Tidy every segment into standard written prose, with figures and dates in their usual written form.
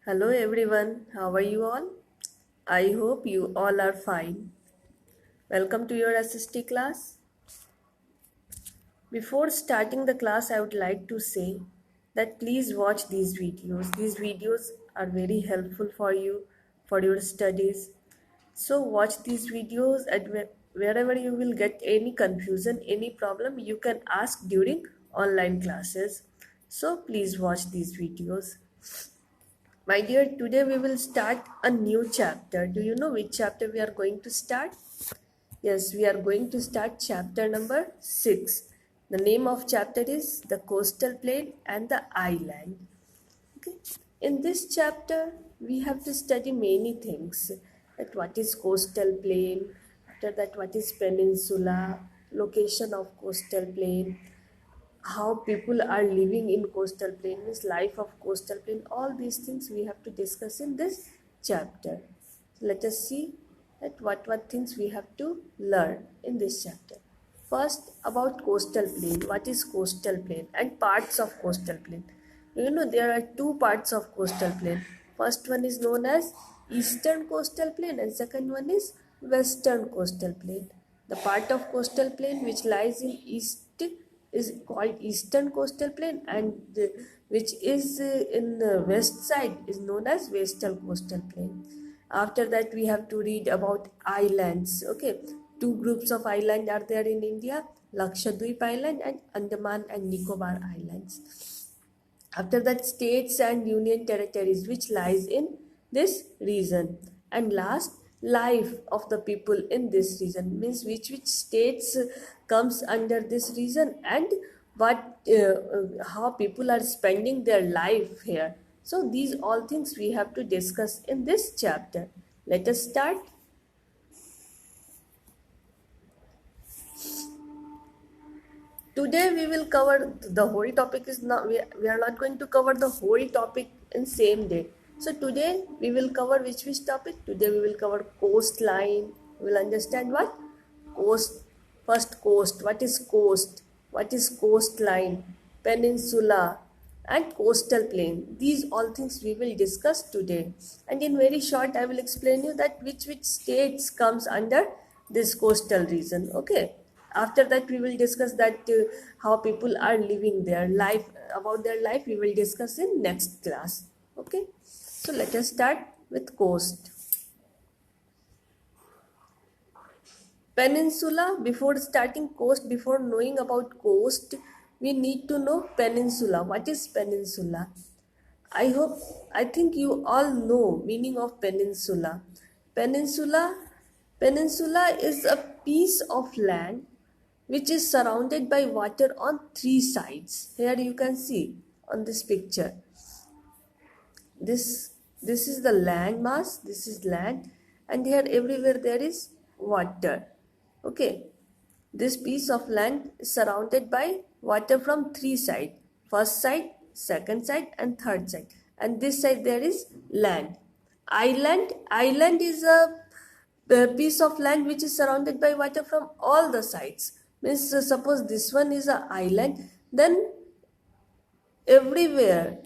Hello everyone, how are you all? I hope you all are fine. Welcome to your SST class. Before starting the class, I would like to say that please watch these videos. These videos are very helpful for you for your studies. So watch these videos and wherever you will get any confusion, any problem, you can ask during online classes. So please watch these videos. My dear, today we will start a new chapter. Do you know which chapter we are going to start? Yes, we are going to start chapter number 6. The name of chapter is The Coastal Plain and the Island. Okay. In this chapter, we have to study many things. That what is coastal plain, after that what is peninsula, location of coastal plain, how people are living in coastal plain, means life of coastal plain. All these things we have to discuss in this chapter. Let us see that what things we have to learn in this chapter. First, about coastal plain. What is coastal plain and parts of coastal plain? You know, there are two parts of coastal plain. First one is known as eastern coastal plain and second one is western coastal plain. The part of coastal plain which lies in east is called eastern coastal plain, and which is in the west side is known as western coastal plain. After that we have to read about islands. Okay, two groups of island are there in India: Lakshadweep Island and Andaman and Nicobar Islands. After that, states and union territories which lies in this region. And last, life of the people in this region, means which states comes under this region, and what how people are spending their life here. So these all things we have to discuss in this chapter. Let us start. Today we will cover the whole topic. Is not we are not going to cover the whole topic in same day. So today we will cover which topic? Today we will cover coastline. We will understand what? Coast. First, coast. What is coast? What is coastline? Peninsula and coastal plain. These all things we will discuss today. And in very short I will explain you that which states comes under this coastal region. Okay. After that we will discuss that how people are living their life, about their life we will discuss in next class. Okay, so let us start with coast. Peninsula. Before starting coast, before knowing about coast, we need to know peninsula. What is peninsula? I think you all know meaning of peninsula. Peninsula is a piece of land which is surrounded by water on three sides. Here you can see on this picture. This is the land mass, this is land, and here everywhere there is water. Okay. This piece of land is surrounded by water from three sides. First side, second side, and third side. And this side there is land. Island is a piece of land which is surrounded by water from all the sides. Means suppose this one is an island, then everywhere,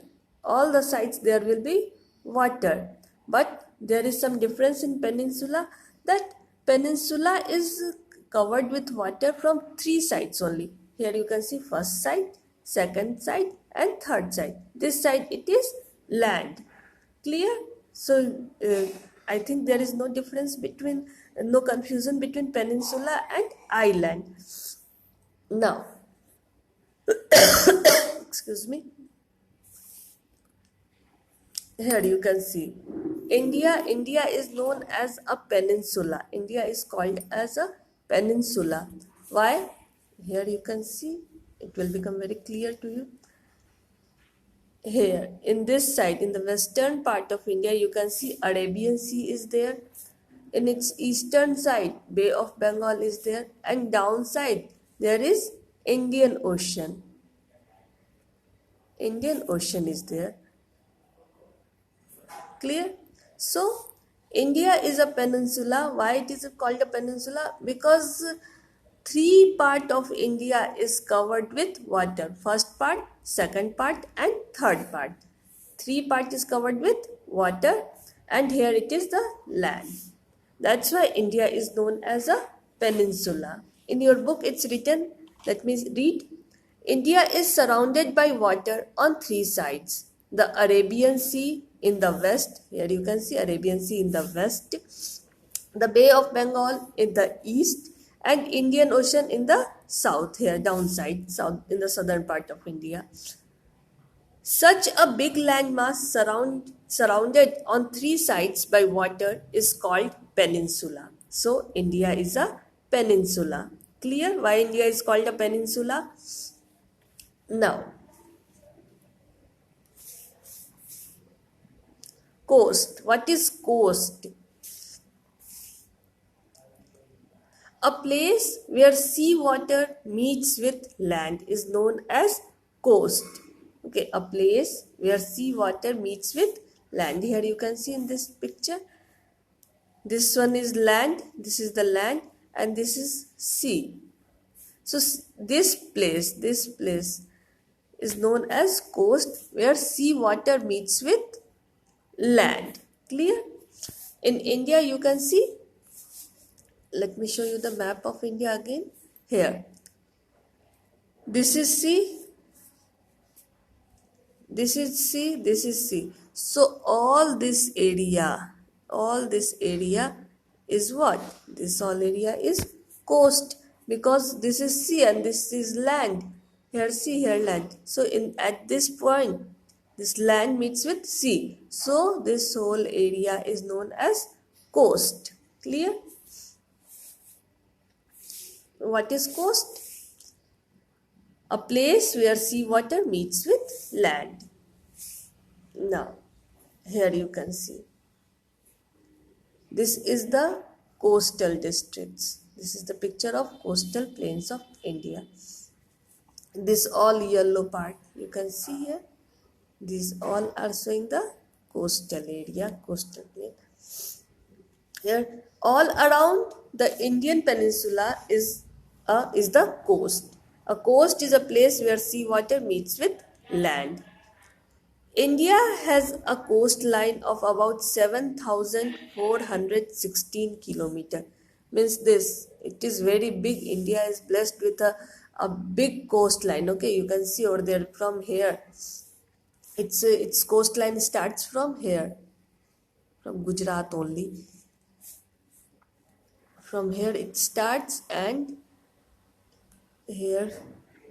all the sides there will be water. But there is some difference in peninsula, that peninsula is covered with water from three sides only. Here you can see first side, second side, and third side. This side it is land. Clear? So I think there is no difference between, no confusion between peninsula and island. Now, excuse me. Here you can see India is known as a peninsula. India is called as a peninsula. Why? Here you can see, it will become very clear to you. Here in this side, in the western part of India, you can see Arabian Sea is there. In its eastern side, Bay of Bengal is there, and downside there is Indian Ocean. Indian Ocean is there. Clear? So India is a peninsula. Why it is called a peninsula? Because three part of India is covered with water. First part, second part, and third part. Three part is covered with water, and here it is the land. That's why India is known as a peninsula. In your book it's written, let me read. India is surrounded by water on three sides. The Arabian Sea in the west, here you can see Arabian Sea in the west, the Bay of Bengal in the east, and Indian Ocean in the south, here downside, south in the southern part of India. Such a big landmass surrounded on three sides by water is called peninsula. So India is a peninsula. Clear why India is called a peninsula? Now, coast. What is coast? A place where sea water meets with land is known as coast. Okay, a place where sea water meets with land. Here you can see in this picture. This one is land, this is the land, and this is sea. So this place is known as coast where sea water meets with land. Clear? In India you can see, let me show you the map of India again. Here, this is sea, this is sea, this is sea. So all this area is what? This all area is coast, because this is sea and this is land. Here sea, here land. So at this point, this land meets with sea. So this whole area is known as coast. Clear? What is coast? A place where sea water meets with land. Now, here you can see. This is the coastal districts. This is the picture of coastal plains of India. This all yellow part you can see here. These all are showing the coastal area, coastal plain. Here, all around the Indian peninsula is the coast. A coast is a place where sea water meets with land. India has a coastline of about 7,416 kilometers. Means this, it is very big. India is blessed with a big coastline. Okay, you can see over there from here. Its coastline starts from here, from Gujarat only. From here it starts and here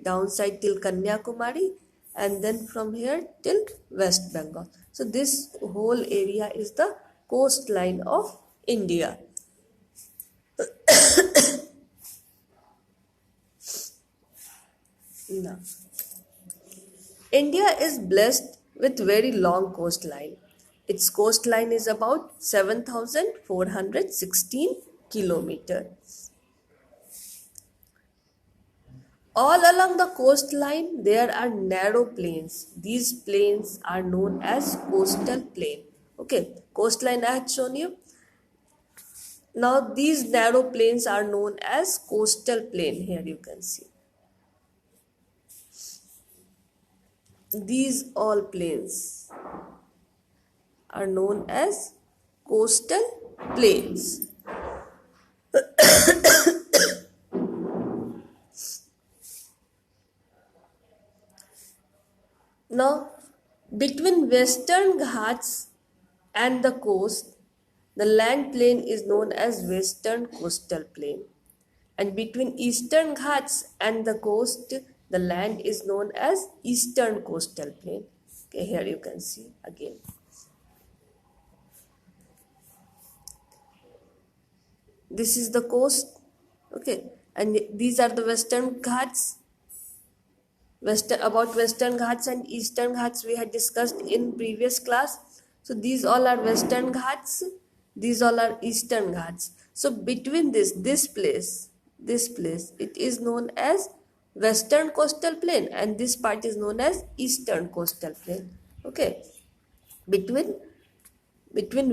downside till Kanyakumari, and then from here till West Bengal. So this whole area is the coastline of India. Now, India is blessed with very long coastline. Its coastline is about 7,416 kilometers. All along the coastline, there are narrow plains. These plains are known as coastal plain. Okay, coastline I had shown you. Now these narrow plains are known as coastal plain. Here you can see. These all plains are known as coastal plains. Now, between Western Ghats and the coast, the land plain is known as Western Coastal Plain. And between Eastern Ghats and the coast, the land is known as Eastern Coastal Plain. Okay, here you can see again. This is the coast. Okay, and these are the Western Ghats. About Western Ghats and Eastern Ghats we had discussed in previous class. So these all are Western Ghats, these all are Eastern Ghats. So between this place, it is known as Western Coastal Plain, and this part is known as Eastern Coastal Plain. Okay, between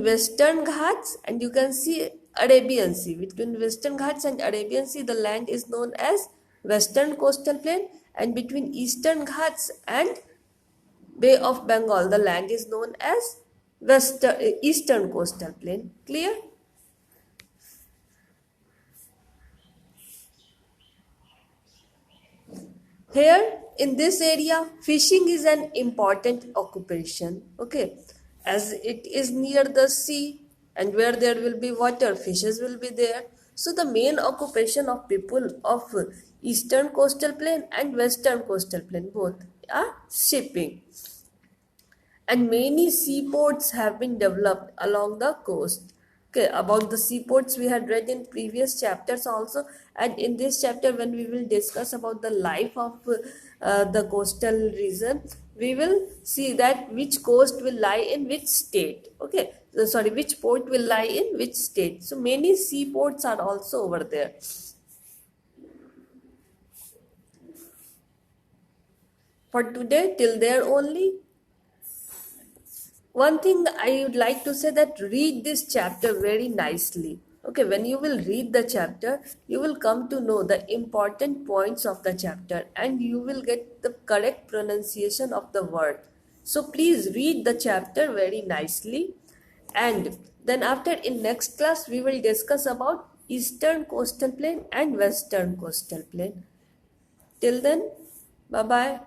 Western Ghats and you can see Arabian Sea. Between Western Ghats and Arabian Sea, the land is known as Western Coastal Plain, and between Eastern Ghats and Bay of Bengal, the land is known as Eastern Coastal Plain. Clear? Here in this area, fishing is an important occupation. Okay, as it is near the sea and where there will be water, fishes will be there. So the main occupation of people of Eastern Coastal Plain and Western Coastal Plain both are shipping, and many seaports have been developed along the coast. Okay, about the seaports we had read in previous chapters also, and in this chapter when we will discuss about the life of the coastal region, we will see that which coast will lie in which state. Okay, sorry, which port will lie in which state. So many seaports are also over there. For today, till there only. One thing I would like to say, that read this chapter very nicely. Okay, when you will read the chapter, you will come to know the important points of the chapter and you will get the correct pronunciation of the word. So please read the chapter very nicely, and then after in next class we will discuss about Eastern Coastal Plain and Western Coastal Plain. Till then, bye bye.